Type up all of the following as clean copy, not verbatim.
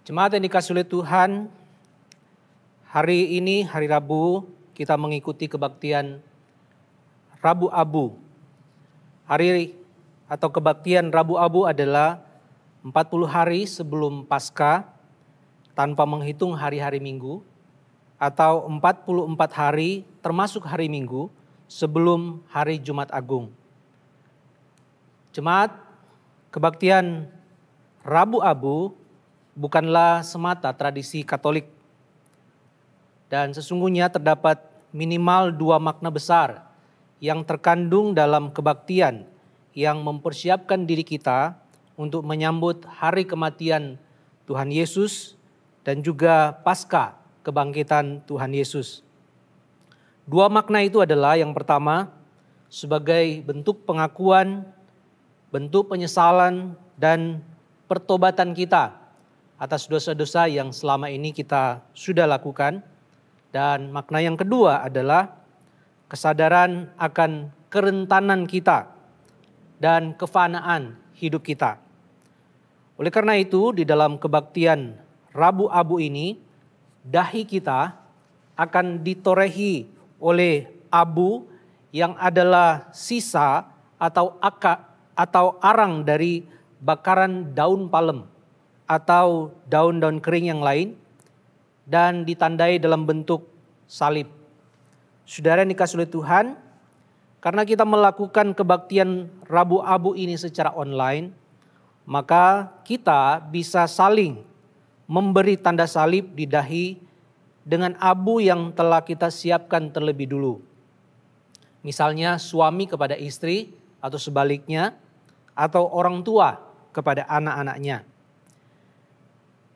Jemaat yang dikasihi oleh Tuhan, hari ini, hari Rabu, kita mengikuti kebaktian Rabu Abu. Hari atau kebaktian Rabu Abu adalah 40 hari sebelum Paskah tanpa menghitung hari-hari Minggu, atau 44 hari termasuk hari Minggu sebelum hari Jumat Agung. Jemaat, kebaktian Rabu Abu bukanlah semata tradisi Katolik. Dan sesungguhnya terdapat minimal 2 makna besar yang terkandung dalam kebaktian yang mempersiapkan diri kita untuk menyambut hari kematian Tuhan Yesus dan juga Paskah kebangkitan Tuhan Yesus. 2 makna itu adalah yang pertama sebagai bentuk pengakuan, bentuk penyesalan dan pertobatan kita atas dosa-dosa yang selama ini kita sudah lakukan. Dan makna yang kedua adalah kesadaran akan kerentanan kita dan kefanaan hidup kita. Oleh karena itu, di dalam kebaktian Rabu Abu ini, dahi kita akan ditorehi oleh abu yang adalah sisa atau arang dari bakaran daun palem atau daun-daun kering yang lain, dan ditandai dalam bentuk salib. Saudara yang dikasihi oleh Tuhan, karena kita melakukan kebaktian Rabu Abu ini secara online, maka kita bisa saling memberi tanda salib di dahi dengan abu yang telah kita siapkan terlebih dulu. Misalnya suami kepada istri atau sebaliknya, atau orang tua kepada anak-anaknya.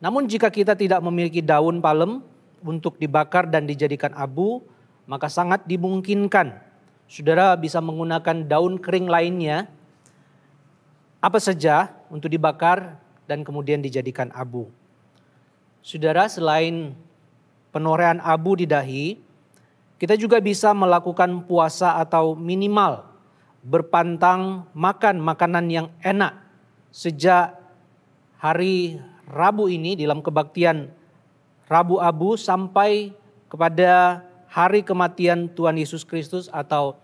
Namun jika kita tidak memiliki daun palem untuk dibakar dan dijadikan abu, maka sangat dimungkinkan saudara bisa menggunakan daun kering lainnya, apa saja untuk dibakar dan kemudian dijadikan abu. Saudara, selain penorehan abu di dahi, kita juga bisa melakukan puasa atau minimal berpantang makan makanan yang enak sejak hari Rabu ini dalam kebaktian Rabu Abu sampai kepada hari kematian Tuhan Yesus Kristus atau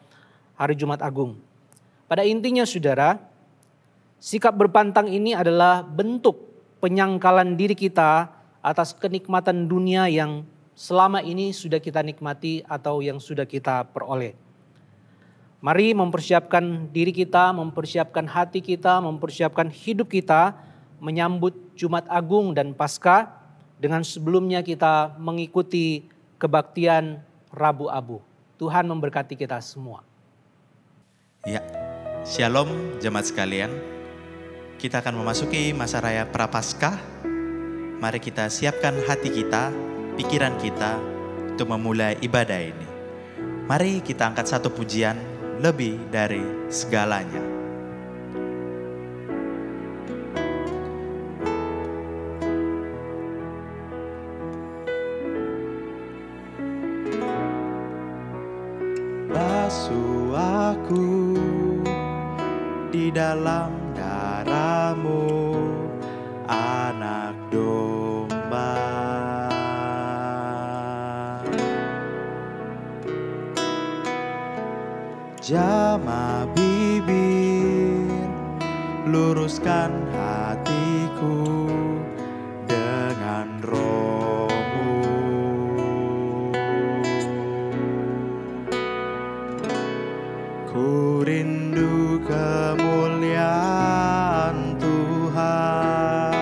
hari Jumat Agung. Pada intinya saudara, sikap berpantang ini adalah bentuk penyangkalan diri kita atas kenikmatan dunia yang selama ini sudah kita nikmati atau yang sudah kita peroleh. Mari mempersiapkan diri kita, mempersiapkan hati kita, mempersiapkan hidup kita menyambut Jumat Agung dan Paskah dengan sebelumnya kita mengikuti kebaktian Rabu Abu. Tuhan memberkati kita semua. Ya, Shalom jemaat sekalian. Kita akan memasuki masa raya Prapaskah. Mari kita siapkan hati kita, pikiran kita untuk memulai ibadah ini. Mari kita angkat satu pujian, lebih dari segalanya. Basuh aku di dalam darah-Mu, anak domba. Jamah bibir, luruskan hatiku dengan Roh-Mu. Ku rindu kemuliaan Tuhan,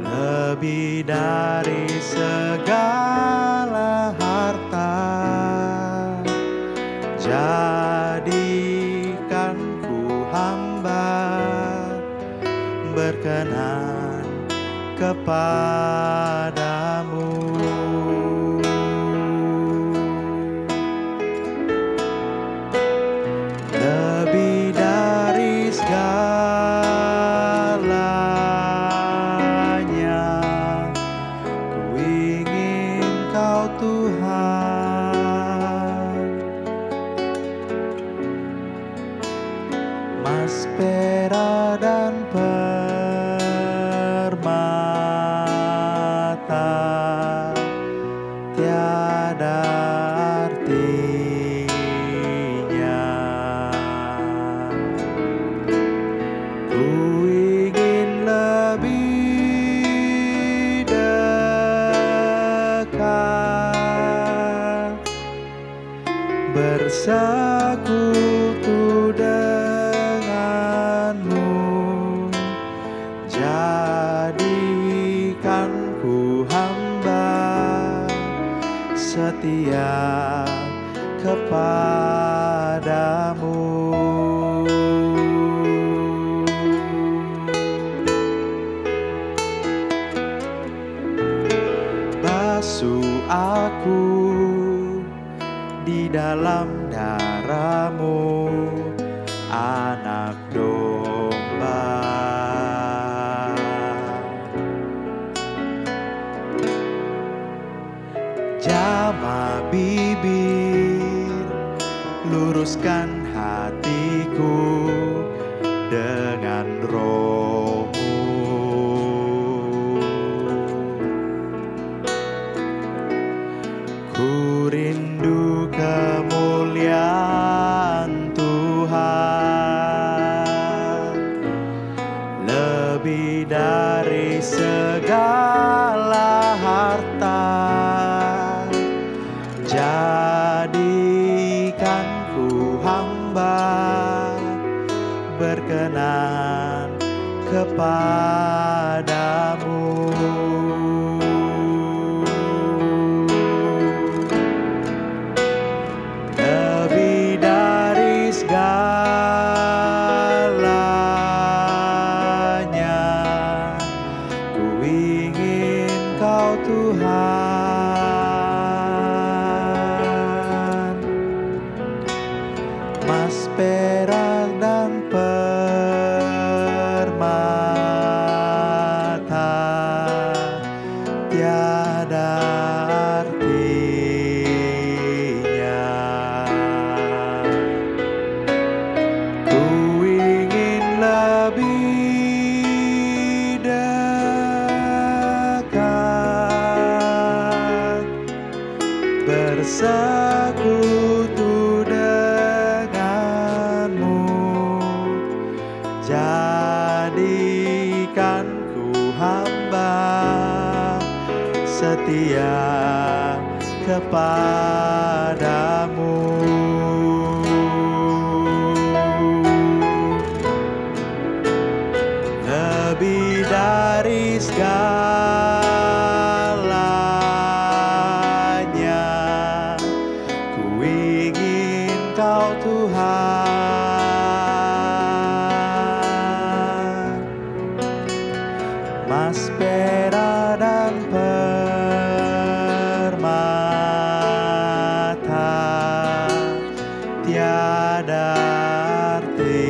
lebih dari segala harta. Jadikan ku hamba berkenan kepadamu. Lebih dari segalanya, ku ingin Kau Tuhan. Mas, perak dan pearl tiada artinya. Ku ingin lebih dekat, bersekutu denganmu. Jadikan ku hamba setia kepadamu. Basuh aku di dalam darah-Mu, anak domba. Jamah bibir, luruskan hatiku dengan Roh-Mu. Ku rindu kemuliaan Tuhan lebih dari segala harta. Jadikan ku hamba berkenan kepadamu. Lebih dari segalanya, ku ingin Kau Tuhan. Mas, perak dan permata tiada artinya. Ku ingin lebih dekat, bersekutu denganmu. Jadikan ku hamba setia kepadamu. Lebih dari segalanya, ku ingin Kau Tuhan. Mas, perak dan permata tiada artinya.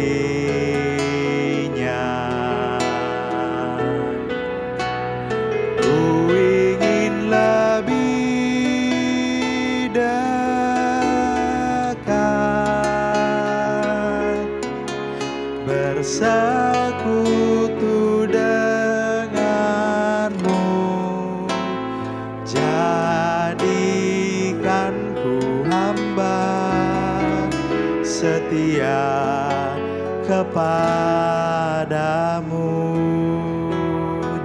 Ku ingin lebih dekat, bersekutu denganmu. Jadikan ku hamba setia kepadamu.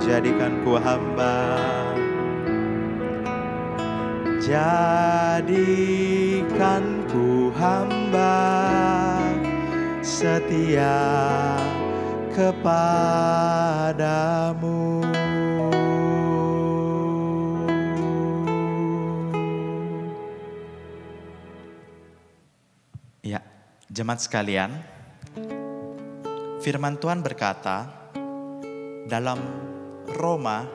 Jadikan ku hamba, jadikan ku hamba setia kepadamu. Ya, jemaat sekalian, firman Tuhan berkata dalam Roma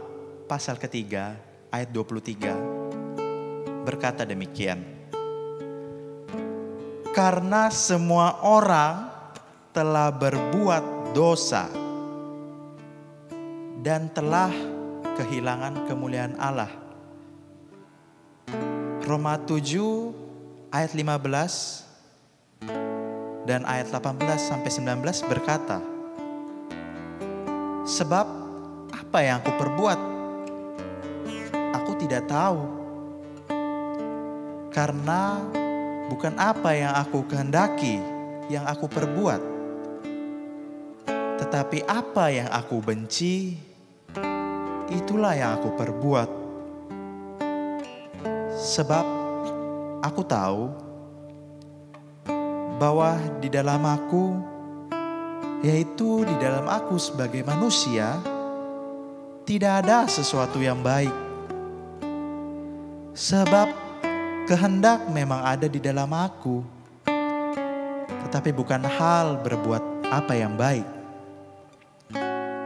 pasal ketiga ayat 23, berkata demikian. Karena semua orang telah berbuat dosa dan telah kehilangan kemuliaan Allah. Roma 7 ayat 15 dan ayat 18-19 berkata, sebab apa yang aku perbuat? Aku tidak tahu. Karena bukan apa yang aku kehendaki yang aku perbuat, tetapi apa yang aku benci, itulah yang aku perbuat. Sebab aku tahu bahwa di dalam aku, yaitu di dalam aku sebagai manusia, tidak ada sesuatu yang baik. Sebab kehendak memang ada di dalam aku, tetapi bukan hal berbuat apa yang baik.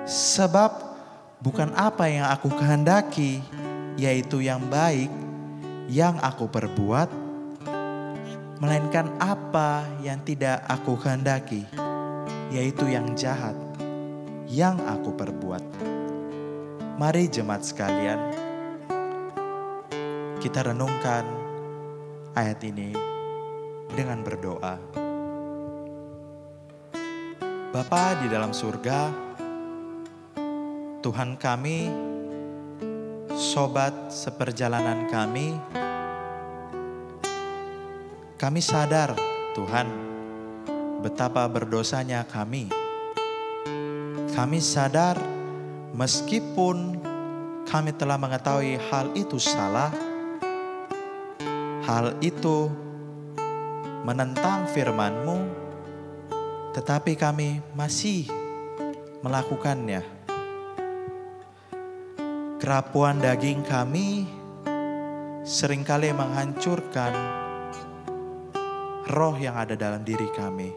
Sebab bukan apa yang aku kehendaki, yaitu yang baik, yang aku perbuat, melainkan apa yang tidak aku kehendaki, yaitu yang jahat, yang aku perbuat. Mari jemaat sekalian, kita renungkan ayat ini dengan berdoa. Bapa di dalam surga, Tuhan kami, sobat seperjalanan kami sadar Tuhan betapa berdosanya kami. Kami sadar meskipun kami telah mengetahui hal itu salah, hal itu menentang firman-Mu, tetapi kami masih melakukannya. Kerapuan daging kami seringkali menghancurkan roh yang ada dalam diri kami.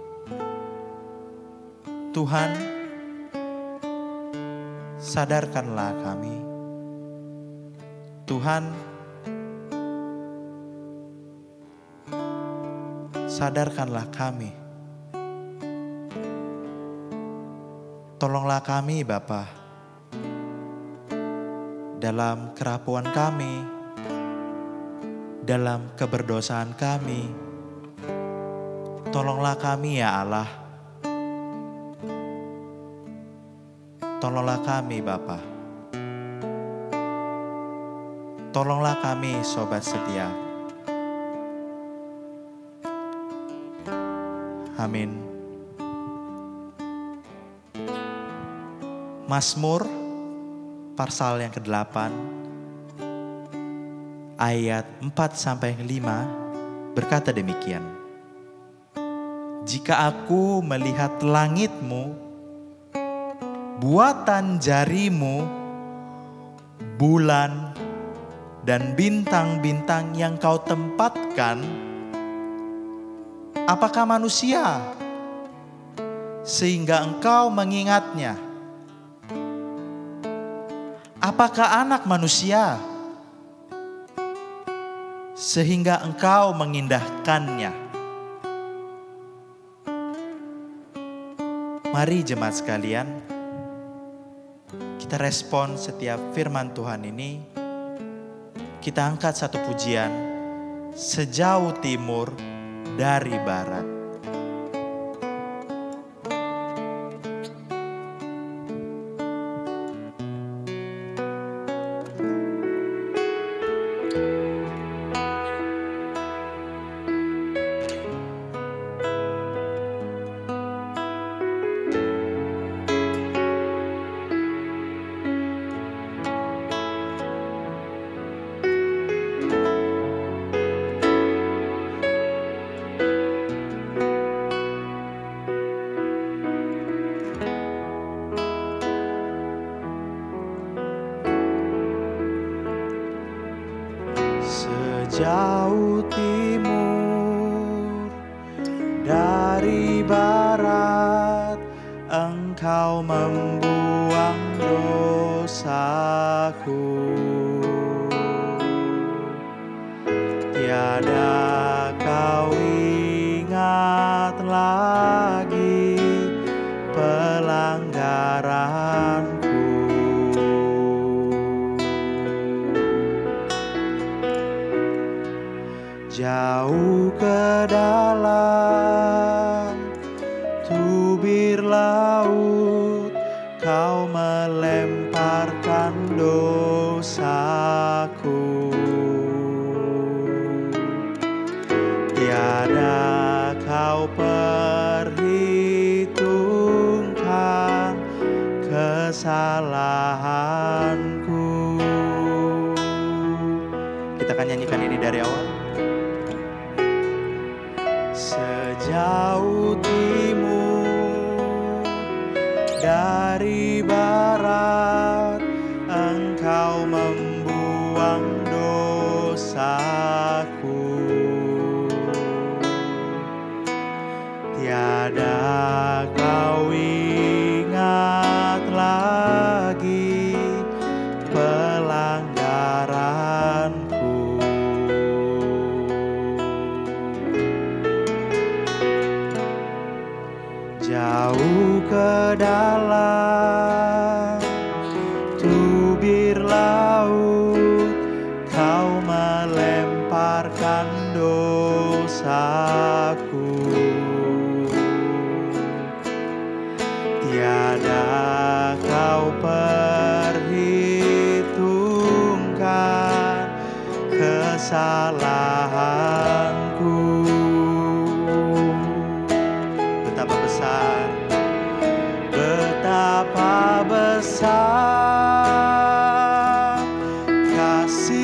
Tuhan, sadarkanlah kami. Tuhan, sadarkanlah kami. Tolonglah kami Bapa, dalam kerapuan kami, dalam keberdosaan kami. Tolonglah kami ya Allah. Tolonglah kami Bapa. Tolonglah kami sobat setia. Amin. Mazmur pasal yang ke-8 ayat 4-5 berkata demikian. Jika aku melihat langit-Mu, buatan jari-Mu, bulan dan bintang-bintang yang Kau tempatkan, apakah manusia sehingga Engkau mengingatnya? Apakah anak manusia sehingga Engkau mengindahkannya? Mari jemaat sekalian, kita respon setiap firman Tuhan ini. Kita angkat satu pujian, sejauh timur dari barat. Sejauh timur dari barat, Engkau membuang dosaku. Tiada Kau ingat lagi pelanggaranku. Jauh ke dalam tubir laut, Kau melemparkan dosaku. Kita akan nyanyikan ini dari awal. Sejauh timur dari barat, Engkau membuang dosaku. Tiada kau ingat lagi pelanggaranku. Jauh ke dalam tubir laut, kau melemparkan dosaku. Tiada kau perhitungkan kesalahanku. Betapa besar, betapa besar kasih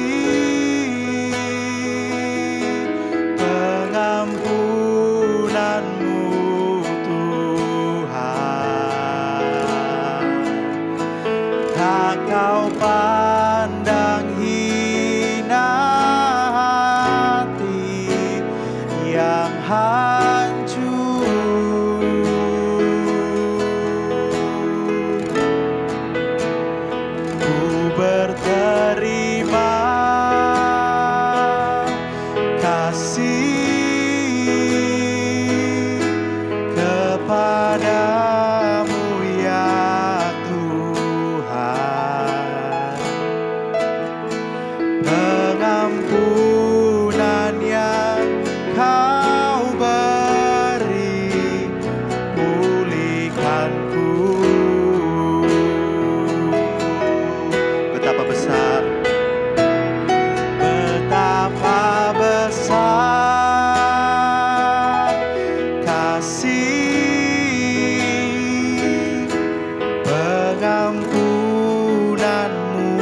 pengampunanmu Tuhan. Tak kau pandang hina hati yang hancur. Ku berterima kasih kepadamu ya Tuhan. Pengampunan yang kau beri, pulihkanku. Betapa besar, betapa besar kasih pengampunanmu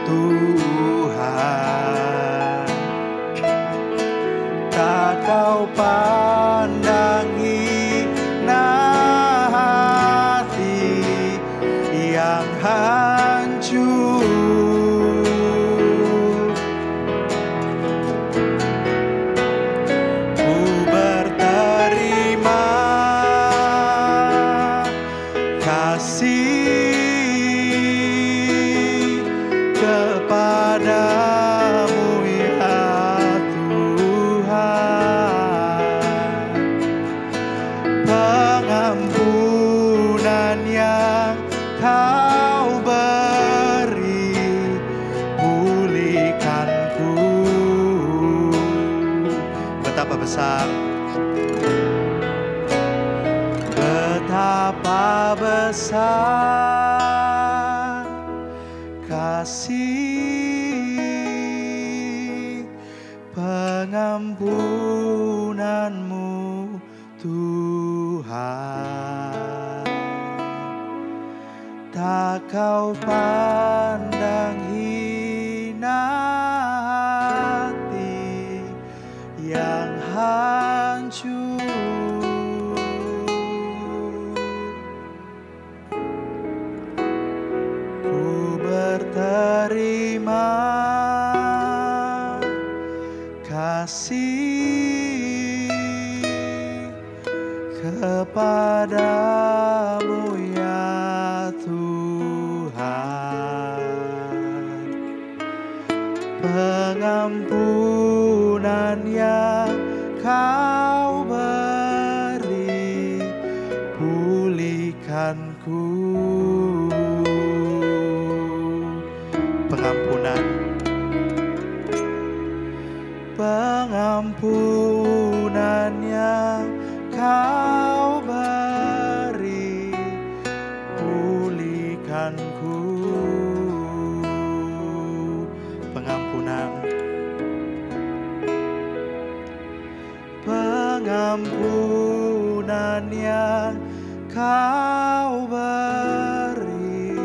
Tuhan. Tak kau pandang hina hati yang hancur. Ku berterima kasih kepadamu ya Tuhan. Pengampunan yang kau beri, pulihkanku. Betapa besar, betapa besar kasih pengampunanmu Tuhan. Tak kau pandang hina hati yang hancur. Ku berterima kasih kepadamu ya Tuhan. Pengampunan yang kau beri, pulihkanku. Pengampunan, pengampunan yang kau beri, pulihkanku. Pengampunan, pengampunan yang kau beri,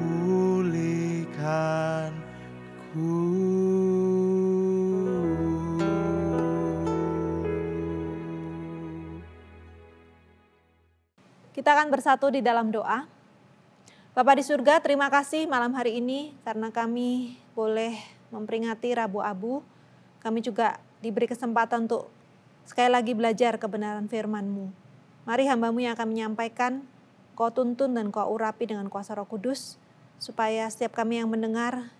pulihkanku. Kita akan bersatu di dalam doa. Bapa di surga, terima kasih malam hari ini karena kami boleh memperingati Rabu Abu. Kami juga diberi kesempatan untuk sekali lagi belajar kebenaran firman-Mu. Mari hamba-Mu yang akan menyampaikan, Kau tuntun dan Kau urapi dengan kuasa Roh Kudus, supaya setiap kami yang mendengar,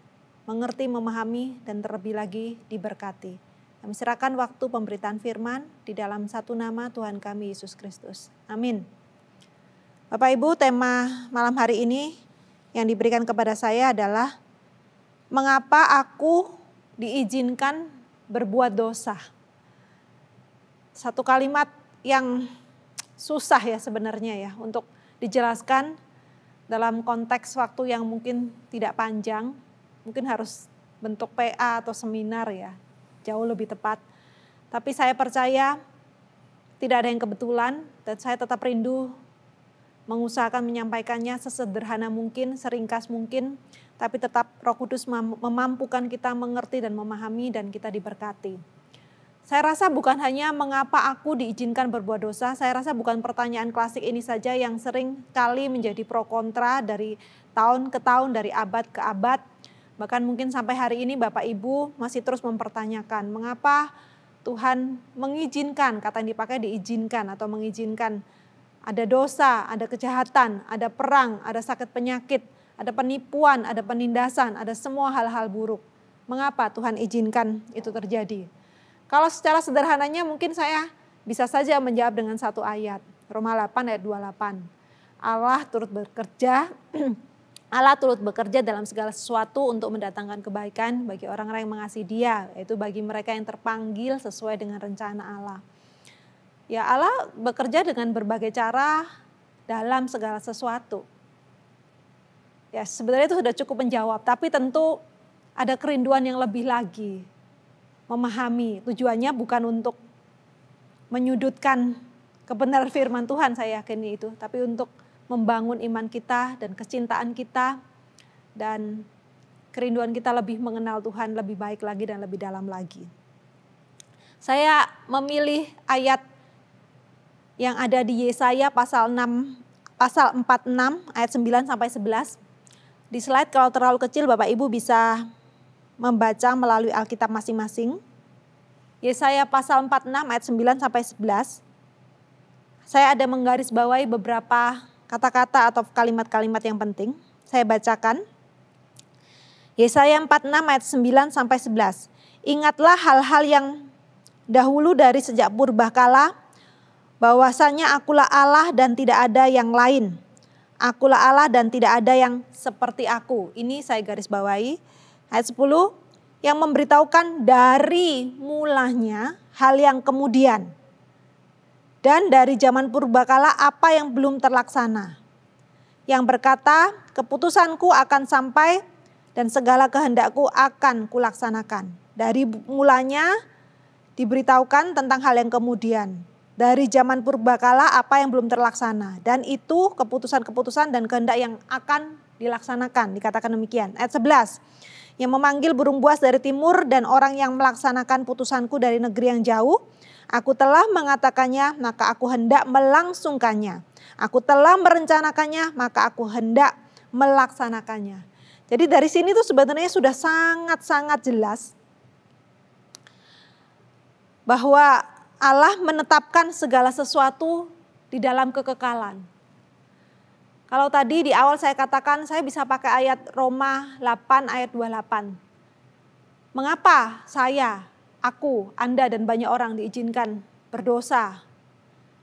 mengerti, memahami, dan terlebih lagi diberkati. Kami serahkan waktu pemberitaan firman di dalam satu nama Tuhan kami Yesus Kristus. Amin. Bapak Ibu, tema malam hari ini yang diberikan kepada saya adalah mengapa aku diizinkan berbuat dosa. Satu kalimat yang susah ya sebenarnya ya untuk dijelaskan dalam konteks waktu yang mungkin tidak panjang. Mungkin harus bentuk PA atau seminar ya, jauh lebih tepat. Tapi saya percaya tidak ada yang kebetulan dan saya tetap rindu mengusahakan menyampaikannya sesederhana mungkin, seringkas mungkin, tapi tetap Roh Kudus memampukan kita mengerti dan memahami dan kita diberkati. Saya rasa bukan hanya mengapa aku diizinkan berbuat dosa, saya rasa bukan pertanyaan klasik ini saja yang sering kali menjadi pro kontra dari tahun ke tahun, dari abad ke abad. Bahkan mungkin sampai hari ini Bapak Ibu masih terus mempertanyakan mengapa Tuhan mengizinkan, kata yang dipakai diizinkan atau mengizinkan. Ada dosa, ada kejahatan, ada perang, ada sakit penyakit, ada penipuan, ada penindasan, ada semua hal-hal buruk. Mengapa Tuhan izinkan itu terjadi? Kalau secara sederhananya mungkin saya bisa saja menjawab dengan satu ayat. Roma 8 ayat 28. Allah turut bekerja dalam segala sesuatu untuk mendatangkan kebaikan bagi orang-orang yang mengasihi Dia, yaitu bagi mereka yang terpanggil sesuai dengan rencana Allah. Ya, Allah bekerja dengan berbagai cara dalam segala sesuatu. Ya, sebenarnya itu sudah cukup menjawab, tapi tentu ada kerinduan yang lebih lagi. Memahami, tujuannya bukan untuk menyudutkan kebenaran firman Tuhan, saya yakin itu, tapi untuk membangun iman kita dan kecintaan kita dan kerinduan kita lebih mengenal Tuhan lebih baik lagi dan lebih dalam lagi. Saya memilih ayat yang ada di Yesaya pasal 46 ayat 9 sampai 11. Di slide kalau terlalu kecil Bapak Ibu bisa membaca melalui Alkitab masing-masing. Yesaya pasal 46 ayat 9 sampai 11. Saya ada menggarisbawahi beberapa kata-kata atau kalimat-kalimat yang penting. Saya bacakan. Yesaya 46 ayat 9 sampai 11. Ingatlah hal-hal yang dahulu dari sejak purbakala, bahwasanya akulah Allah dan tidak ada yang lain. Akulah Allah dan tidak ada yang seperti aku. Ini saya garis bawahi. Ayat 10, yang memberitahukan dari mulanya hal yang kemudian. Dan dari zaman purbakala apa yang belum terlaksana. Yang berkata, keputusanku akan sampai dan segala kehendakku akan kulaksanakan. Dari mulanya diberitahukan tentang hal yang kemudian. Dari zaman purbakala apa yang belum terlaksana. Dan itu keputusan-keputusan dan kehendak yang akan dilaksanakan. Dikatakan demikian. Ayat 11. Yang memanggil burung buas dari timur dan orang yang melaksanakan putusanku dari negeri yang jauh. Aku telah mengatakannya, maka aku hendak melangsungkannya. Aku telah merencanakannya, maka aku hendak melaksanakannya. Jadi dari sini tuh sebenarnya sudah sangat-sangat jelas bahwa Allah menetapkan segala sesuatu di dalam kekekalan. Kalau tadi di awal saya katakan saya bisa pakai ayat Roma 8 ayat 28. Mengapa saya, aku, Anda dan banyak orang diizinkan berdosa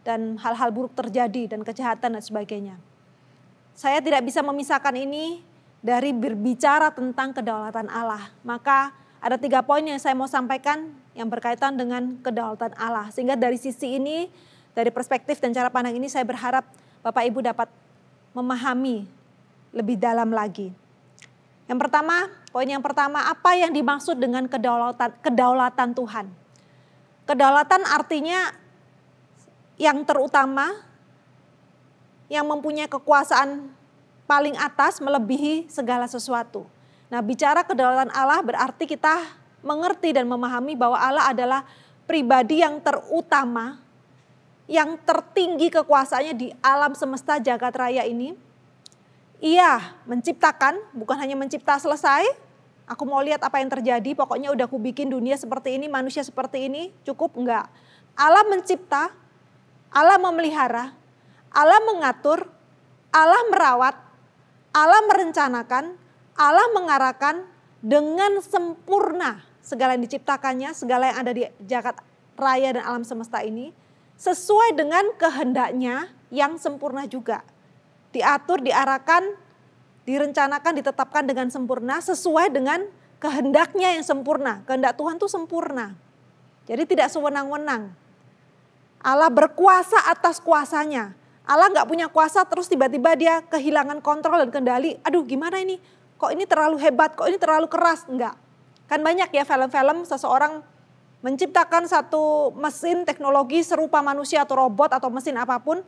dan hal-hal buruk terjadi dan kejahatan dan sebagainya. Saya tidak bisa memisahkan ini dari berbicara tentang kedaulatan Allah. Maka ada 3 poin yang saya mau sampaikan yang berkaitan dengan kedaulatan Allah. Sehingga dari sisi ini, dari perspektif dan cara pandang ini saya berharap Bapak Ibu dapat memahami lebih dalam lagi. Yang pertama, poin yang pertama, apa yang dimaksud dengan kedaulatan Tuhan? Kedaulatan artinya yang terutama, yang mempunyai kekuasaan paling atas melebihi segala sesuatu. Nah, bicara kedaulatan Allah berarti kita mengerti dan memahami bahwa Allah adalah pribadi yang terutama yang tertinggi kekuasaannya di alam semesta jagat raya ini. Ia menciptakan, bukan hanya mencipta selesai, aku mau lihat apa yang terjadi, pokoknya udah aku bikin dunia seperti ini, manusia seperti ini, cukup enggak. Allah mencipta, Allah memelihara, Allah mengatur, Allah merawat, Allah merencanakan, Allah mengarahkan dengan sempurna segala yang diciptakannya, segala yang ada di jagat raya dan alam semesta ini, sesuai dengan kehendaknya yang sempurna juga. Diatur, diarahkan, direncanakan, ditetapkan dengan sempurna sesuai dengan kehendaknya yang sempurna. Kehendak Tuhan itu sempurna. Jadi tidak sewenang-wenang. Allah berkuasa atas kuasanya. Allah nggak punya kuasa terus tiba-tiba dia kehilangan kontrol dan kendali. Aduh gimana ini? Kok ini terlalu hebat? Kok ini terlalu keras? Enggak. Kan banyak ya film-film seseorang menciptakan satu mesin teknologi serupa manusia atau robot atau mesin apapun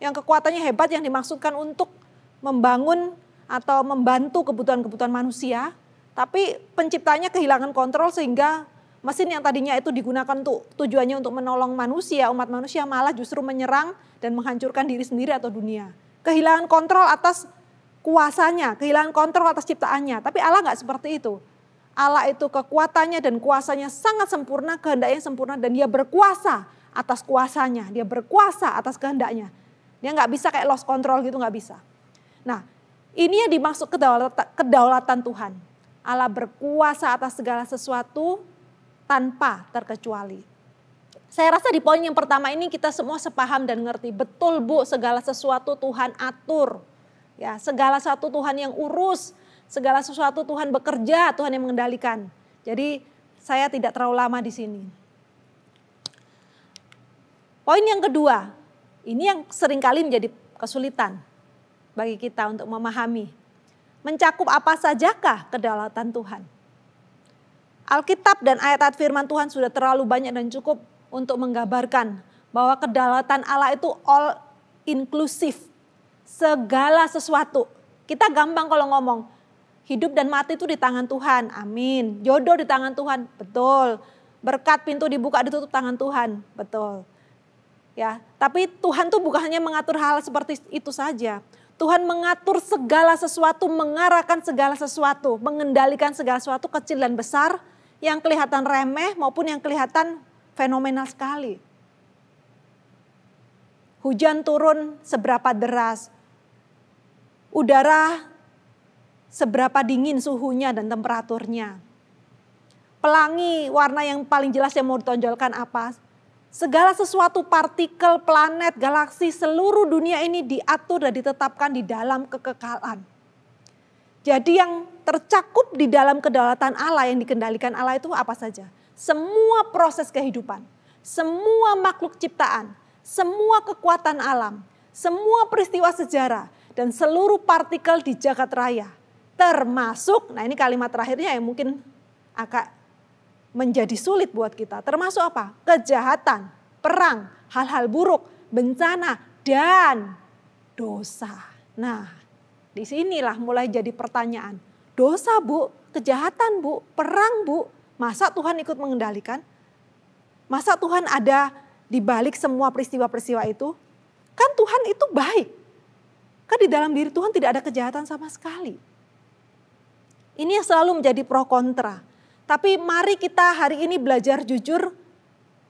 yang kekuatannya hebat yang dimaksudkan untuk membangun atau membantu kebutuhan-kebutuhan manusia. Tapi penciptanya kehilangan kontrol sehingga mesin yang tadinya itu digunakan untuk tujuannya untuk menolong manusia, umat manusia malah justru menyerang dan menghancurkan diri sendiri atau dunia. Kehilangan kontrol atas kuasanya, kehilangan kontrol atas ciptaannya. Tapi Allah nggak seperti itu. Allah itu kekuatannya dan kuasanya sangat sempurna, kehendaknya sempurna dan dia berkuasa atas kuasanya. Dia berkuasa atas kehendaknya. Dia nggak bisa kayak lost control gitu, nggak bisa. Nah ini yang dimaksud kedaulatan Tuhan. Allah berkuasa atas segala sesuatu tanpa terkecuali. Saya rasa di poin yang pertama ini kita semua sepaham dan ngerti. Betul Bu, segala sesuatu Tuhan atur. Ya, segala sesuatu Tuhan yang urus. Segala sesuatu Tuhan bekerja, Tuhan yang mengendalikan. Jadi saya tidak terlalu lama di sini. Poin yang kedua, ini yang seringkali menjadi kesulitan bagi kita untuk memahami. Mencakup apa sajakah kedaulatan Tuhan? Alkitab dan ayat-ayat firman Tuhan sudah terlalu banyak dan cukup untuk menggambarkan bahwa kedaulatan Allah itu all inclusive. Segala sesuatu. Kita gampang kalau ngomong, hidup dan mati itu di tangan Tuhan, amin. Jodoh di tangan Tuhan, betul. Berkat pintu dibuka ditutup tangan Tuhan, betul. Ya, tapi Tuhan tuh bukan hanya mengatur hal seperti itu saja. Tuhan mengatur segala sesuatu, mengarahkan segala sesuatu, mengendalikan segala sesuatu kecil dan besar, yang kelihatan remeh maupun yang kelihatan fenomenal sekali. Hujan turun seberapa deras, udara seberapa dingin suhunya dan temperaturnya. Pelangi warna yang paling jelas yang mau ditonjolkan apa? Segala sesuatu partikel, planet, galaksi, seluruh dunia ini diatur dan ditetapkan di dalam kekekalan. Jadi yang tercakup di dalam kedaulatan Allah yang dikendalikan Allah itu apa saja? Semua proses kehidupan, semua makhluk ciptaan, semua kekuatan alam, semua peristiwa sejarah, dan seluruh partikel di jagat raya. Termasuk, nah ini kalimat terakhirnya yang mungkin agak menjadi sulit buat kita. Termasuk apa? Kejahatan, perang, hal-hal buruk, bencana, dan dosa. Nah, disinilah mulai jadi pertanyaan. Dosa Bu, kejahatan Bu, perang Bu. Masa Tuhan ikut mengendalikan? Masa Tuhan ada di balik semua peristiwa-peristiwa itu? Kan Tuhan itu baik. Kan di dalam diri Tuhan tidak ada kejahatan sama sekali. Ini yang selalu menjadi pro kontra. Tapi mari kita hari ini belajar jujur,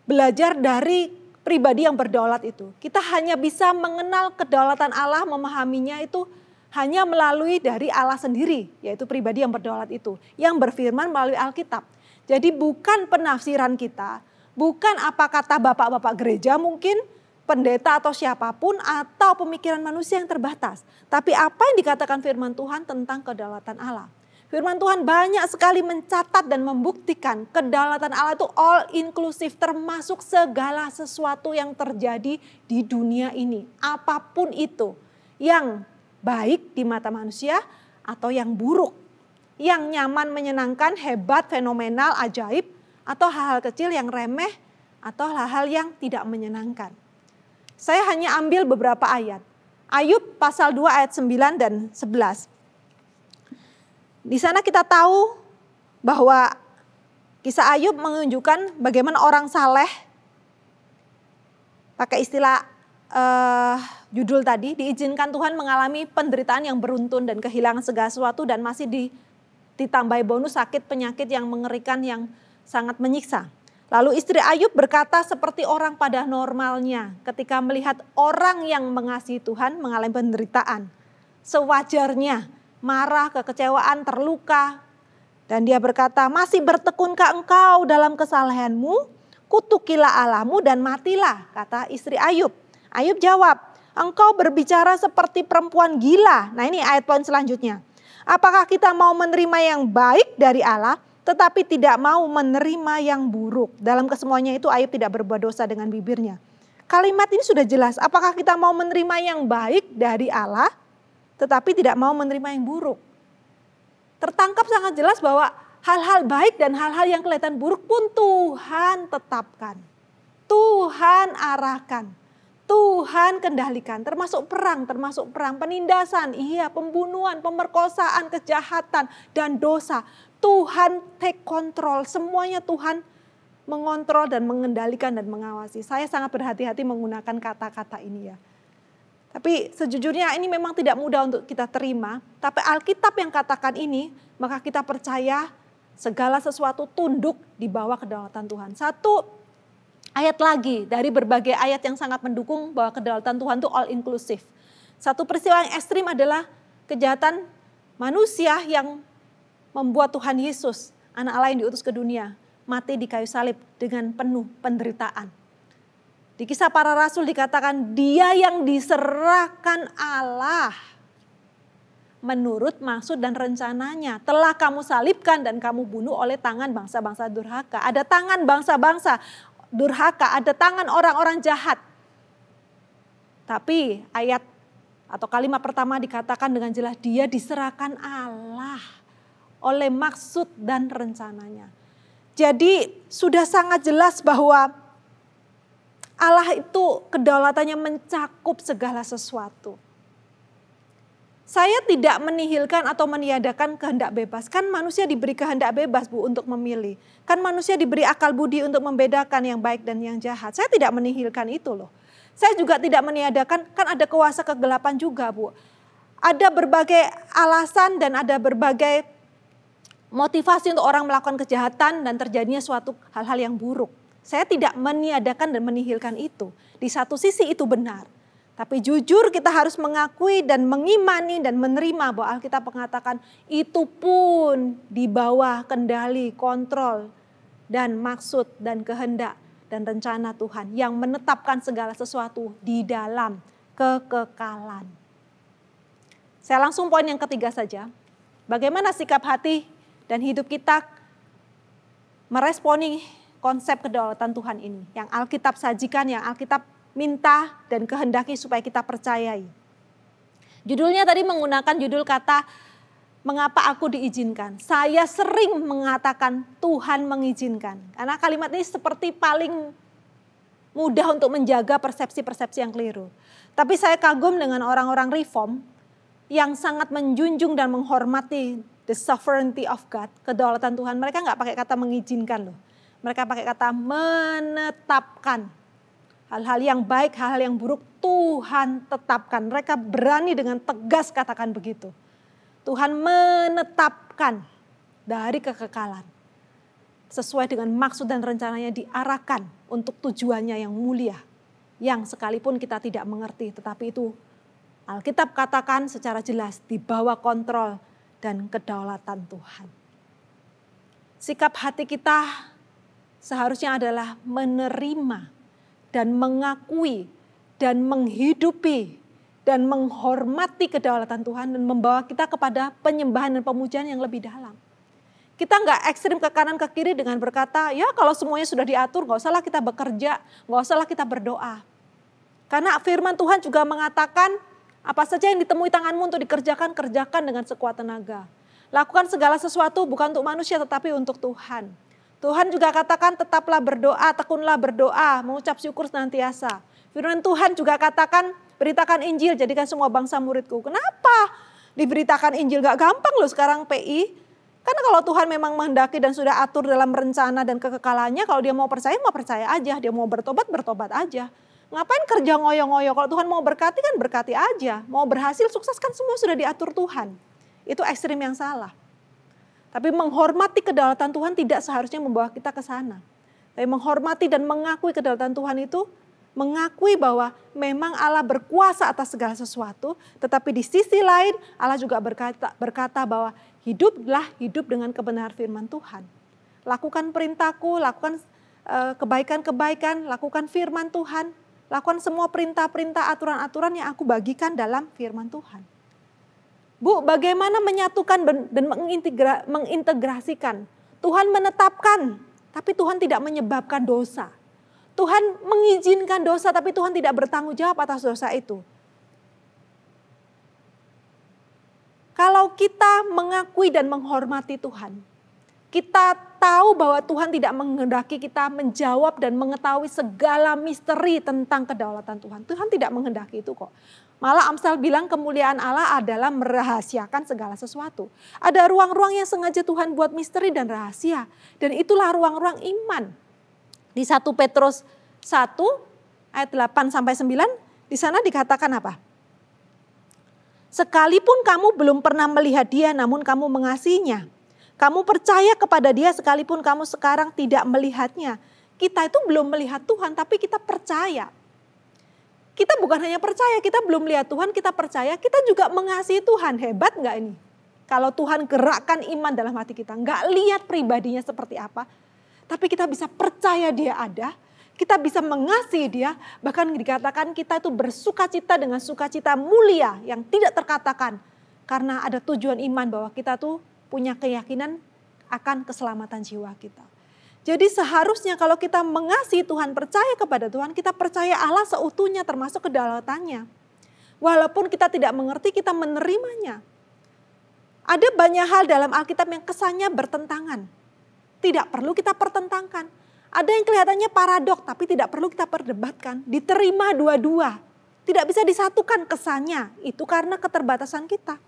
belajar dari pribadi yang berdaulat itu. Kita hanya bisa mengenal kedaulatan Allah, memahaminya itu hanya melalui dari Allah sendiri, yaitu pribadi yang berdaulat itu. Yang berfirman melalui Alkitab. Jadi bukan penafsiran kita, bukan apa kata bapak-bapak gereja mungkin, pendeta atau siapapun, atau pemikiran manusia yang terbatas. Tapi apa yang dikatakan firman Tuhan tentang kedaulatan Allah. Firman Tuhan banyak sekali mencatat dan membuktikan kedaulatan Allah itu all inclusive, termasuk segala sesuatu yang terjadi di dunia ini. Apapun itu, yang baik di mata manusia atau yang buruk. Yang nyaman, menyenangkan, hebat, fenomenal, ajaib, atau hal-hal kecil yang remeh, atau hal-hal yang tidak menyenangkan. Saya hanya ambil beberapa ayat. Ayub pasal 2 ayat 9 dan 11. Di sana kita tahu bahwa kisah Ayub menunjukkan bagaimana orang saleh pakai istilah judul tadi, diizinkan Tuhan mengalami penderitaan yang beruntun dan kehilangan segala sesuatu dan masih ditambahi bonus sakit penyakit yang mengerikan yang sangat menyiksa. Lalu istri Ayub berkata seperti orang pada normalnya ketika melihat orang yang mengasihi Tuhan mengalami penderitaan. Sewajarnya marah, kekecewaan, terluka. Dan dia berkata, masih bertekunkah engkau dalam kesalahanmu? Kutukilah Allahmu dan matilah, kata istri Ayub. Ayub jawab, engkau berbicara seperti perempuan gila. Nah ini ayat poin selanjutnya. Apakah kita mau menerima yang baik dari Allah tetapi tidak mau menerima yang buruk? Dalam kesemuanya itu Ayub tidak berbuat dosa dengan bibirnya. Kalimat ini sudah jelas. Apakah kita mau menerima yang baik dari Allah tetapi tidak mau menerima yang buruk? Tertangkap sangat jelas bahwa hal-hal baik dan hal-hal yang kelihatan buruk pun Tuhan tetapkan. Tuhan arahkan. Tuhan kendalikan, termasuk perang, penindasan, iya, pembunuhan, pemerkosaan, kejahatan, dan dosa. Tuhan take control, semuanya Tuhan mengontrol dan mengendalikan dan mengawasi. Saya sangat berhati-hati menggunakan kata-kata ini ya. Tapi sejujurnya ini memang tidak mudah untuk kita terima. Tapi Alkitab yang katakan ini, maka kita percaya segala sesuatu tunduk di bawah kedaulatan Tuhan. Satu ayat lagi dari berbagai ayat yang sangat mendukung bahwa kedaulatan Tuhan itu all inclusive. Satu peristiwa yang ekstrim adalah kejahatan manusia yang membuat Tuhan Yesus, anak Allah yang diutus ke dunia, mati di kayu salib dengan penuh penderitaan. Di Kisah Para Rasul dikatakan dia yang diserahkan Allah menurut maksud dan rencananya. Telah kamu salibkan dan kamu bunuh oleh tangan bangsa-bangsa durhaka. Ada tangan bangsa-bangsa durhaka, ada tangan orang-orang jahat. Tapi ayat atau kalimat pertama dikatakan dengan jelas dia diserahkan Allah oleh maksud dan rencananya. Jadi sudah sangat jelas bahwa Allah itu kedaulatannya mencakup segala sesuatu. Saya tidak menihilkan atau meniadakan kehendak bebas. Kan manusia diberi kehendak bebas Bu untuk memilih. Kan manusia diberi akal budi untuk membedakan yang baik dan yang jahat. Saya tidak menihilkan itu loh. Saya juga tidak meniadakan, kan ada kuasa kegelapan juga Bu. Ada berbagai alasan dan ada berbagai motivasi untuk orang melakukan kejahatan dan terjadinya suatu hal-hal yang buruk. Saya tidak meniadakan dan menihilkan itu. Di satu sisi itu benar. Tapi jujur kita harus mengakui dan mengimani dan menerima bahwa Alkitab mengatakan itu pun di bawah kendali, kontrol, dan maksud dan kehendak dan rencana Tuhan yang menetapkan segala sesuatu di dalam kekekalan. Saya langsung poin yang ketiga saja. Bagaimana sikap hati dan hidup kita meresponi konsep kedaulatan Tuhan ini. Yang Alkitab sajikan, yang Alkitab minta dan kehendaki supaya kita percayai. Judulnya tadi menggunakan judul kata, mengapa aku diizinkan. Saya sering mengatakan Tuhan mengizinkan. Karena kalimat ini seperti paling mudah untuk menjaga persepsi-persepsi yang keliru. Tapi saya kagum dengan orang-orang reform yang sangat menjunjung dan menghormati the sovereignty of God, kedaulatan Tuhan. Mereka nggak pakai kata mengizinkan loh. Mereka pakai kata menetapkan. Hal-hal yang baik, hal-hal yang buruk Tuhan tetapkan. Mereka berani dengan tegas katakan begitu. Tuhan menetapkan dari kekekalan. Sesuai dengan maksud dan rencananya diarahkan untuk tujuannya yang mulia. Yang sekalipun kita tidak mengerti, tetapi itu Alkitab katakan secara jelas di bawah kontrol dan kedaulatan Tuhan. Sikap hati kita seharusnya adalah menerima dan mengakui dan menghidupi dan menghormati kedaulatan Tuhan dan membawa kita kepada penyembahan dan pemujaan yang lebih dalam. Kita nggak ekstrim ke kanan ke kiri dengan berkata, ya kalau semuanya sudah diatur nggak usahlah kita bekerja, nggak usahlah kita berdoa. Karena firman Tuhan juga mengatakan apa saja yang ditemui tanganmu untuk dikerjakan, kerjakan dengan sekuat tenaga. Lakukan segala sesuatu bukan untuk manusia tetapi untuk Tuhan. Tuhan juga katakan tetaplah berdoa, tekunlah berdoa, mengucap syukur senantiasa. Firman Tuhan juga katakan beritakan Injil, jadikan semua bangsa muridku. Kenapa diberitakan Injil? Gak gampang loh sekarang PI. Karena kalau Tuhan memang menghendaki dan sudah atur dalam rencana dan kekekalannya, kalau dia mau percaya aja. Dia mau bertobat aja. Ngapain kerja ngoyo-ngoyo? Kalau Tuhan mau berkati kan berkati aja. Mau berhasil, sukses kan semua sudah diatur Tuhan. Itu ekstrim yang salah. Tapi menghormati kedaulatan Tuhan tidak seharusnya membawa kita ke sana. Tapi menghormati dan mengakui kedaulatan Tuhan itu mengakui bahwa memang Allah berkuasa atas segala sesuatu. Tetapi di sisi lain Allah juga berkata bahwa hiduplah hidup dengan kebenaran firman Tuhan. Lakukan perintahku, lakukan kebaikan-kebaikan, lakukan firman Tuhan. Lakukan semua perintah-perintah, aturan-aturan yang aku bagikan dalam firman Tuhan. Bu, bagaimana menyatukan dan mengintegrasikan? Tuhan menetapkan, tapi Tuhan tidak menyebabkan dosa. Tuhan mengizinkan dosa, tapi Tuhan tidak bertanggung jawab atas dosa itu. Kalau kita mengakui dan menghormati Tuhan, kita tahu bahwa Tuhan tidak menghendaki kita menjawab dan mengetahui segala misteri tentang kedaulatan Tuhan. Tuhan tidak menghendaki itu kok. Malah Amsal bilang kemuliaan Allah adalah merahasiakan segala sesuatu. Ada ruang-ruang yang sengaja Tuhan buat misteri dan rahasia. Dan itulah ruang-ruang iman. Di 1 Petrus 1 ayat 8-9 di sana dikatakan apa? Sekalipun kamu belum pernah melihat dia namun kamu mengasihinya. Kamu percaya kepada dia sekalipun kamu sekarang tidak melihatnya. Kita itu belum melihat Tuhan tapi kita percaya. Kita bukan hanya percaya, kita belum lihat Tuhan, kita percaya, kita juga mengasihi Tuhan. Hebat gak ini? Kalau Tuhan gerakkan iman dalam hati kita, gak lihat pribadinya seperti apa. Tapi kita bisa percaya dia ada, kita bisa mengasihi dia. Bahkan dikatakan kita itu bersukacita dengan sukacita mulia yang tidak terkatakan. Karena ada tujuan iman bahwa kita tuh punya keyakinan akan keselamatan jiwa kita. Jadi seharusnya kalau kita mengasihi Tuhan, percaya kepada Tuhan, kita percaya Allah seutuhnya termasuk kedaulatannya. Walaupun kita tidak mengerti, kita menerimanya. Ada banyak hal dalam Alkitab yang kesannya bertentangan. Tidak perlu kita pertentangkan. Ada yang kelihatannya paradok tapi tidak perlu kita perdebatkan. Diterima dua-dua. Tidak bisa disatukan kesannya. Itu karena keterbatasan kita.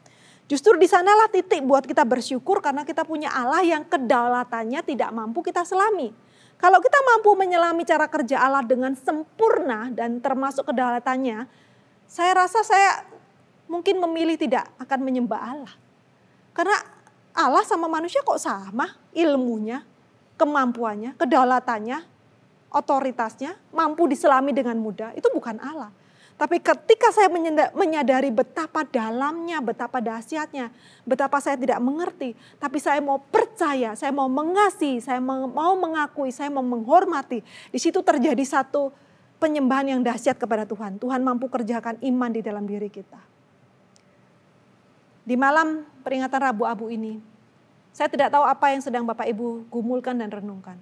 Justru di sanalah titik buat kita bersyukur karena kita punya Allah yang kedaulatannya tidak mampu kita selami. Kalau kita mampu menyelami cara kerja Allah dengan sempurna dan termasuk kedaulatannya, saya rasa saya mungkin memilih tidak akan menyembah Allah. Karena Allah sama manusia kok sama ilmunya, kemampuannya, kedaulatannya, otoritasnya, mampu diselami dengan mudah, itu bukan Allah. Tapi ketika saya menyadari betapa dalamnya, betapa dahsyatnya, betapa saya tidak mengerti. Tapi saya mau percaya, saya mau mengasihi, saya mau mengakui, saya mau menghormati. Di situ terjadi satu penyembahan yang dahsyat kepada Tuhan. Tuhan mampu kerjakan iman di dalam diri kita. Di malam peringatan Rabu Abu ini, saya tidak tahu apa yang sedang Bapak Ibu gumulkan dan renungkan.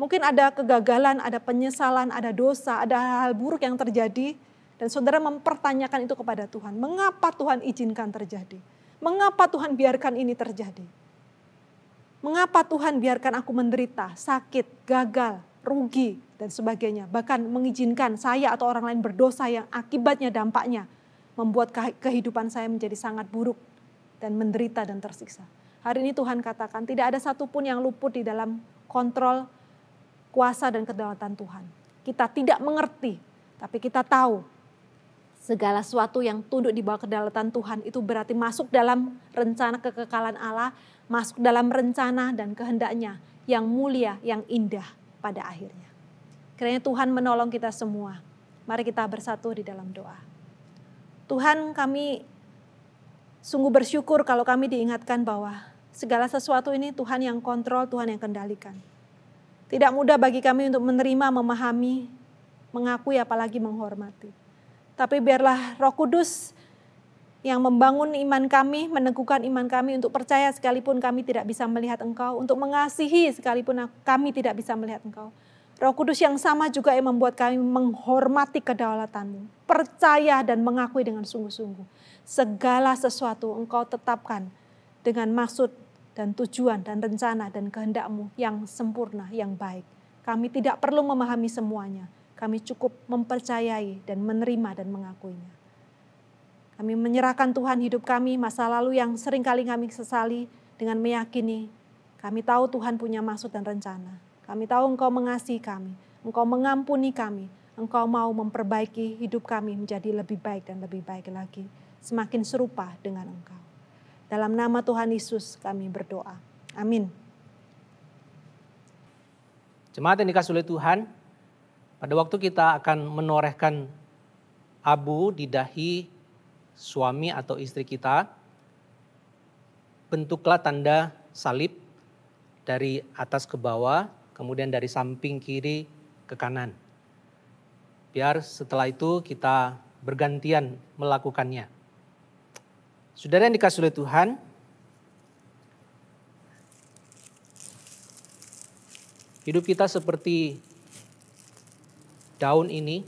Mungkin ada kegagalan, ada penyesalan, ada dosa, ada hal-hal buruk yang terjadi. Dan saudara mempertanyakan itu kepada Tuhan. Mengapa Tuhan izinkan terjadi? Mengapa Tuhan biarkan ini terjadi? Mengapa Tuhan biarkan aku menderita, sakit, gagal, rugi, dan sebagainya. Bahkan mengizinkan saya atau orang lain berdosa yang akibatnya dampaknya membuat kehidupan saya menjadi sangat buruk dan menderita dan tersiksa. Hari ini Tuhan katakan tidak ada satupun yang luput di dalam kontrol kuasa dan kedaulatan Tuhan. Kita tidak mengerti, tapi kita tahu segala sesuatu yang tunduk di bawah kedaulatan Tuhan itu berarti masuk dalam rencana kekekalan Allah, masuk dalam rencana dan kehendaknya yang mulia, yang indah pada akhirnya. Kiranya Tuhan menolong kita semua. Mari kita bersatu di dalam doa. Tuhan, kami sungguh bersyukur kalau kami diingatkan bahwa segala sesuatu ini Tuhan yang kontrol, Tuhan yang kendalikan. Tidak mudah bagi kami untuk menerima, memahami, mengakui apalagi menghormati. Tapi biarlah Roh Kudus yang membangun iman kami, meneguhkan iman kami untuk percaya sekalipun kami tidak bisa melihat Engkau, untuk mengasihi sekalipun kami tidak bisa melihat Engkau. Roh Kudus yang sama juga yang membuat kami menghormati kedaulatan-Mu, percaya dan mengakui dengan sungguh-sungguh. Segala sesuatu Engkau tetapkan dengan maksud dan tujuan dan rencana dan kehendak-Mu yang sempurna, yang baik. Kami tidak perlu memahami semuanya. Kami cukup mempercayai dan menerima dan mengakuinya. Kami menyerahkan Tuhan hidup kami, masa lalu yang seringkali kami sesali dengan meyakini. Kami tahu Tuhan punya maksud dan rencana. Kami tahu Engkau mengasihi kami, Engkau mengampuni kami. Engkau mau memperbaiki hidup kami menjadi lebih baik dan lebih baik lagi. Semakin serupa dengan Engkau. Dalam nama Tuhan Yesus kami berdoa. Amin. Jemaat yang dikasihi oleh Tuhan, pada waktu kita akan menorehkan abu di dahi suami atau istri kita, bentuklah tanda salib dari atas ke bawah, kemudian dari samping kiri ke kanan. Biar setelah itu kita bergantian melakukannya. Saudara yang dikasihi oleh Tuhan, hidup kita seperti daun ini,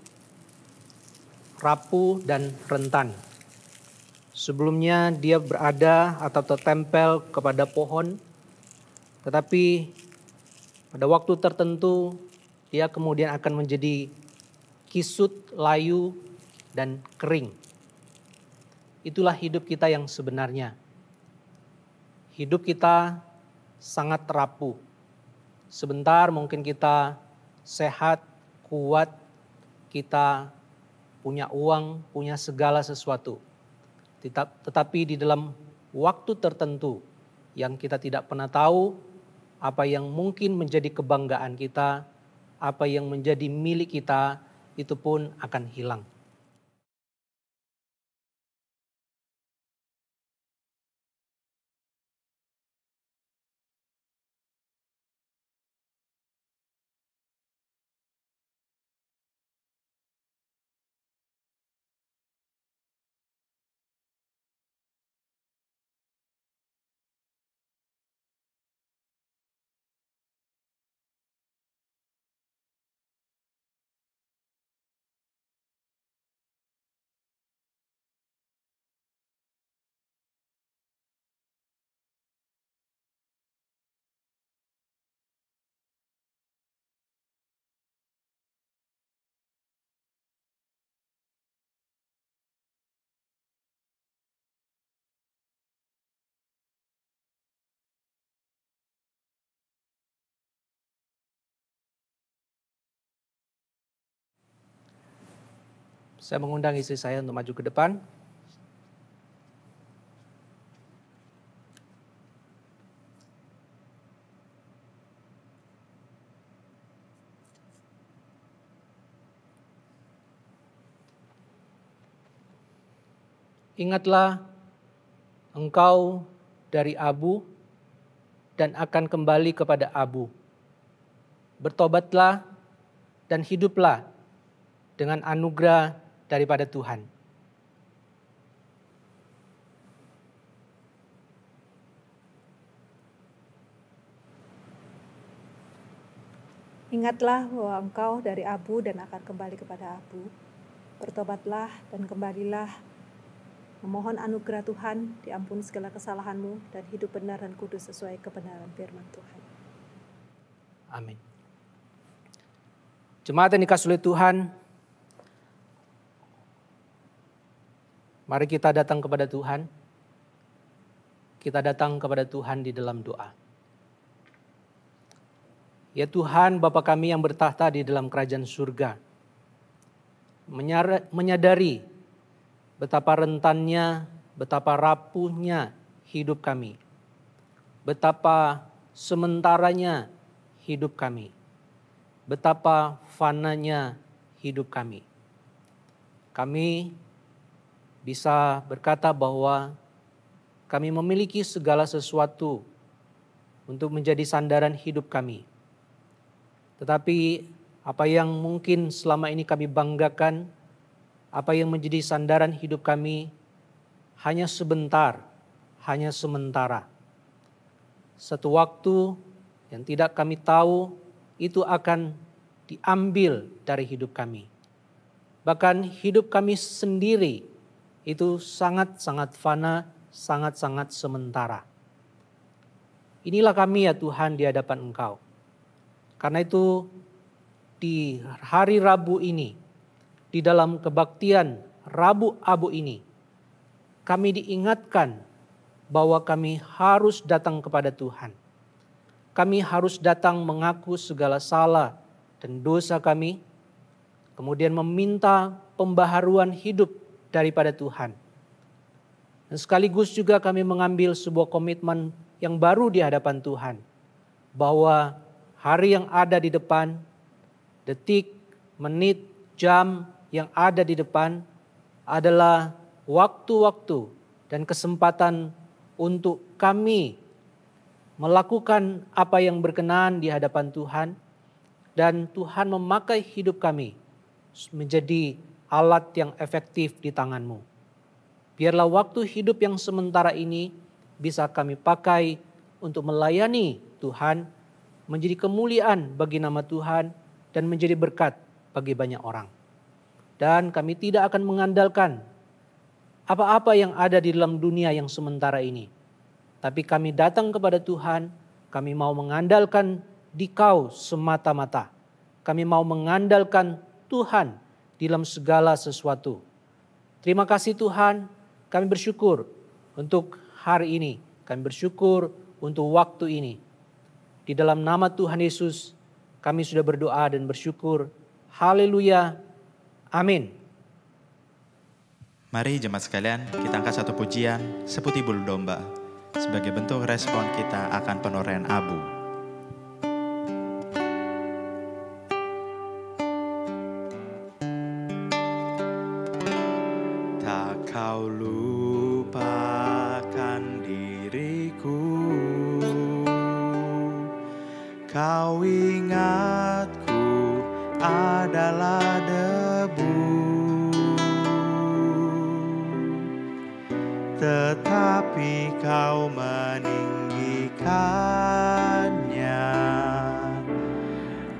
rapuh dan rentan. Sebelumnya dia berada atau tertempel kepada pohon, tetapi pada waktu tertentu dia kemudian akan menjadi kisut, layu, dan kering. Itulah hidup kita yang sebenarnya. Hidup kita sangat rapuh. Sebentar mungkin kita sehat, kuat, kita punya uang, punya segala sesuatu. Tetapi di dalam waktu tertentu yang kita tidak pernah tahu, apa yang mungkin menjadi kebanggaan kita, apa yang menjadi milik kita, itu pun akan hilang. Saya mengundang istri saya untuk maju ke depan. Ingatlah, engkau dari abu dan akan kembali kepada abu. Bertobatlah dan hiduplah dengan anugerah daripada Tuhan. Ingatlah bahwa engkau dari abu dan akan kembali kepada abu. Bertobatlah dan kembalilah, memohon anugerah Tuhan, diampuni segala kesalahanmu, dan hidup benar dan kudus sesuai kebenaran firman Tuhan. Amin. Jemaat yang dikasihi oleh Tuhan, mari kita datang kepada Tuhan. Kita datang kepada Tuhan di dalam doa. Ya Tuhan, Bapa kami yang bertahta di dalam kerajaan surga, menyadari betapa rentannya, betapa rapuhnya hidup kami. Betapa sementaranya hidup kami. Betapa fananya hidup kami. Kami bisa berkata bahwa kami memiliki segala sesuatu untuk menjadi sandaran hidup kami. Tetapi apa yang mungkin selama ini kami banggakan, apa yang menjadi sandaran hidup kami hanya sebentar, hanya sementara. Satu waktu yang tidak kami tahu itu akan diambil dari hidup kami. Bahkan hidup kami sendiri itu sangat-sangat fana, sangat-sangat sementara. Inilah kami ya Tuhan di hadapan Engkau. Karena itu di hari Rabu ini, di dalam kebaktian Rabu Abu ini, kami diingatkan bahwa kami harus datang kepada Tuhan. Kami harus datang mengaku segala salah dan dosa kami. kemudian meminta pembaharuan hidup daripada Tuhan. Dan sekaligus juga kami mengambil sebuah komitmen yang baru di hadapan Tuhan, bahwa hari yang ada di depan, detik, menit, jam yang ada di depan adalah waktu-waktu dan kesempatan untuk kami melakukan apa yang berkenan di hadapan Tuhan, dan Tuhan memakai hidup kami menjadi alat yang efektif di tangan-Mu. Biarlah waktu hidup yang sementara ini bisa kami pakai untuk melayani Tuhan, menjadi kemuliaan bagi nama Tuhan, dan menjadi berkat bagi banyak orang. Dan kami tidak akan mengandalkan apa-apa yang ada di dalam dunia yang sementara ini. Tapi kami datang kepada Tuhan, kami mau mengandalkan Dikau semata-mata. Kami mau mengandalkan Tuhan di dalam segala sesuatu. Terima kasih Tuhan, kami bersyukur untuk hari ini. Kami bersyukur untuk waktu ini. Di dalam nama Tuhan Yesus, kami sudah berdoa dan bersyukur. Haleluya. Amin. Mari jemaat sekalian, kita angkat satu pujian seputih bulu domba sebagai bentuk respon kita akan penoraian abu. Tak kau lupakan diriku, kau ingatku adalah debu, tetapi kau meninggikannya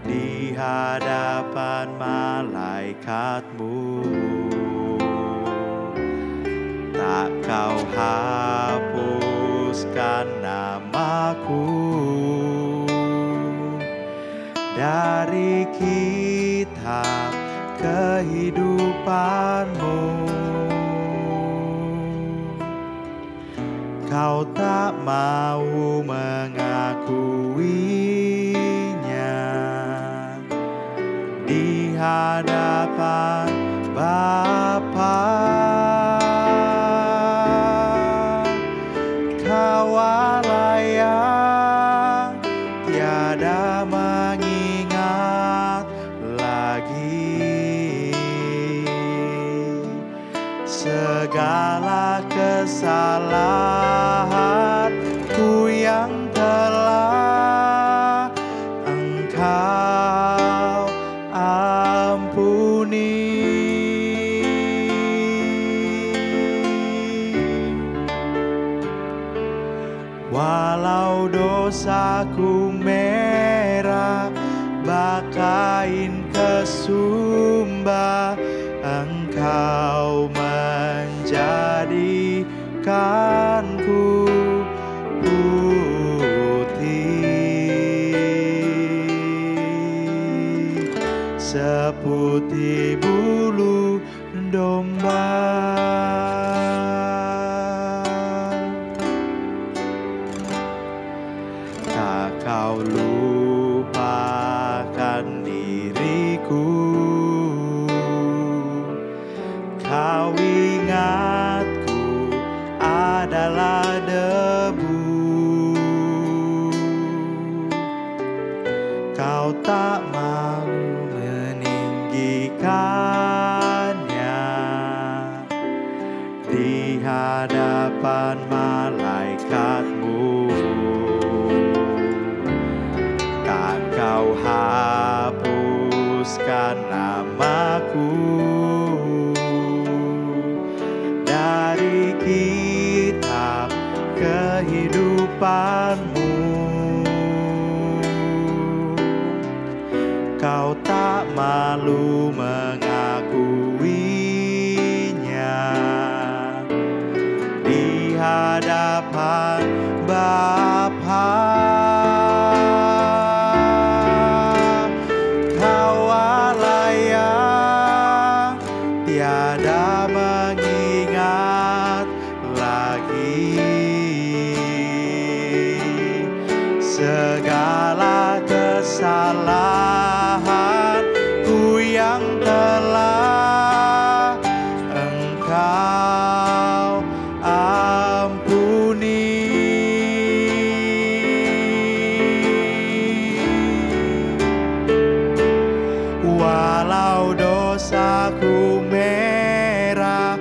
di hadapan malaikatmu. Tak kau hapuskan namaku dari kitab kehidupanmu. Kau tak mau mengakuinya di hadapan Bapa. Kau Allah yang tiada mengingat lagi segala kesalahanku yang telah Engkau ampuni. Walau dosaku merah bakain kesumba, Engkau menjadikanku putih seputih bulu domba. Tak kau lupakan diriku, kau ingatku adalah debu, kau tak malu meninggikannya di hadapan malaikatmu. Tak kau hapuskan namaku dari kitab kehidupanmu. Kau tak malu mengakuinya di hadapan Bapa. Kau Allah yang tiada mengingat lagi segala kesalahanku yang telah dosaku merah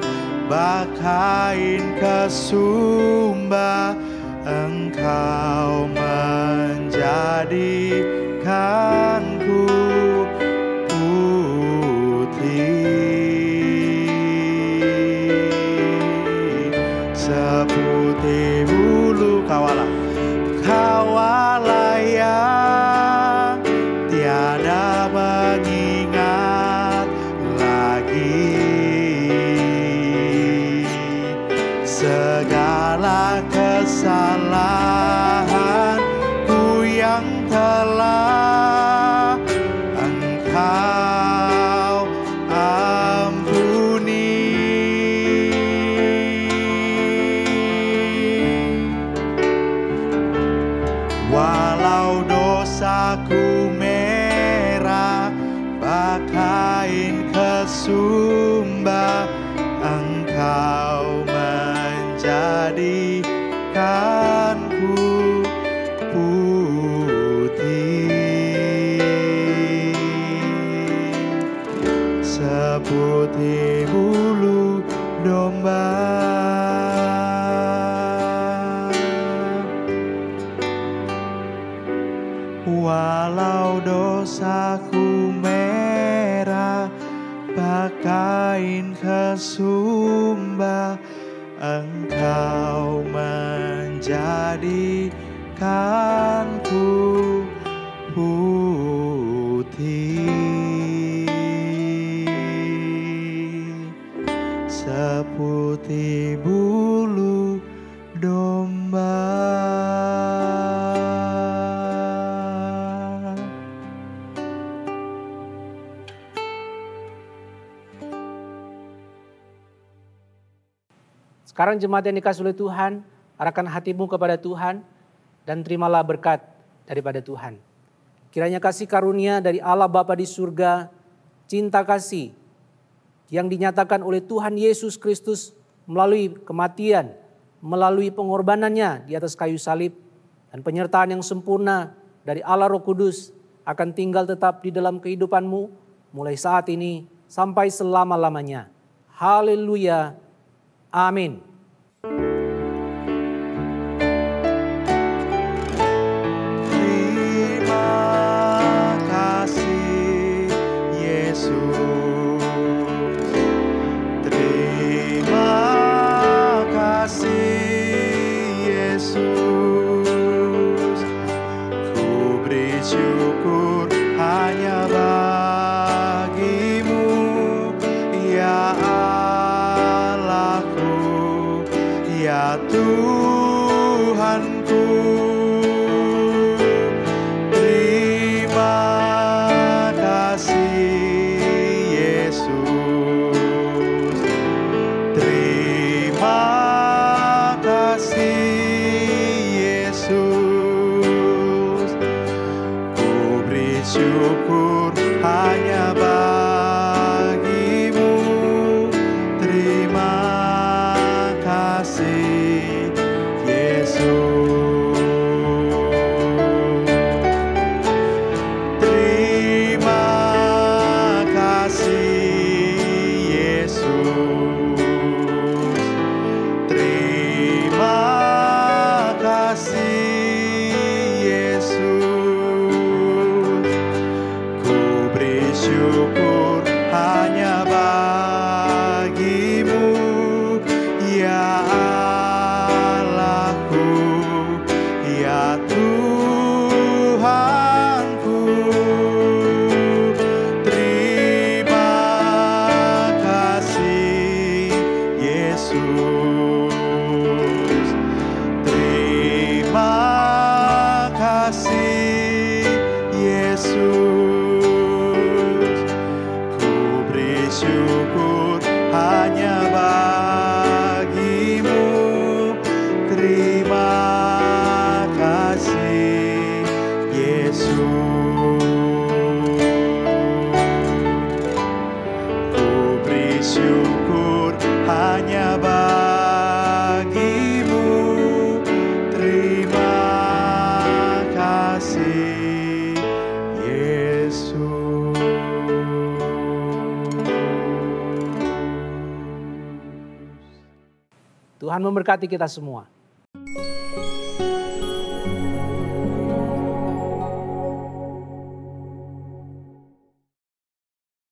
kain kesumba, Engkau menjadikanku putih seputih bulu. Kawalah yang tiada mengingat lagi segala kesalahanku yang telah Engkau ampuni. Walau dosaku merah kain kesumba, Engkau menjadikanku putih seputih bulu domba. Walau dosaku merah kain kesumba, Engkau menjadikanku putih seputih bulu domba. Sekarang jemaat yang dikasihi oleh Tuhan, arahkan hatimu kepada Tuhan dan terimalah berkat daripada Tuhan. Kiranya kasih karunia dari Allah Bapa di surga, cinta kasih yang dinyatakan oleh Tuhan Yesus Kristus melalui kematian, melalui pengorbanannya di atas kayu salib, dan penyertaan yang sempurna dari Allah Roh Kudus akan tinggal tetap di dalam kehidupanmu mulai saat ini sampai selama-lamanya. Haleluya. Amin. Terima kasih Yesus. Terima kasih Yesus. Ku beri syukur hanya bagimu, ya ya Tuhanku. Terima kasih Yesus. Terima kasih Yesus. Ku beri syukur hanya bagimu. Terima kasih Yesus. Terima kasih Yesus. Terima kasih Yesus. Ku beri Tuhan memberkati kita semua.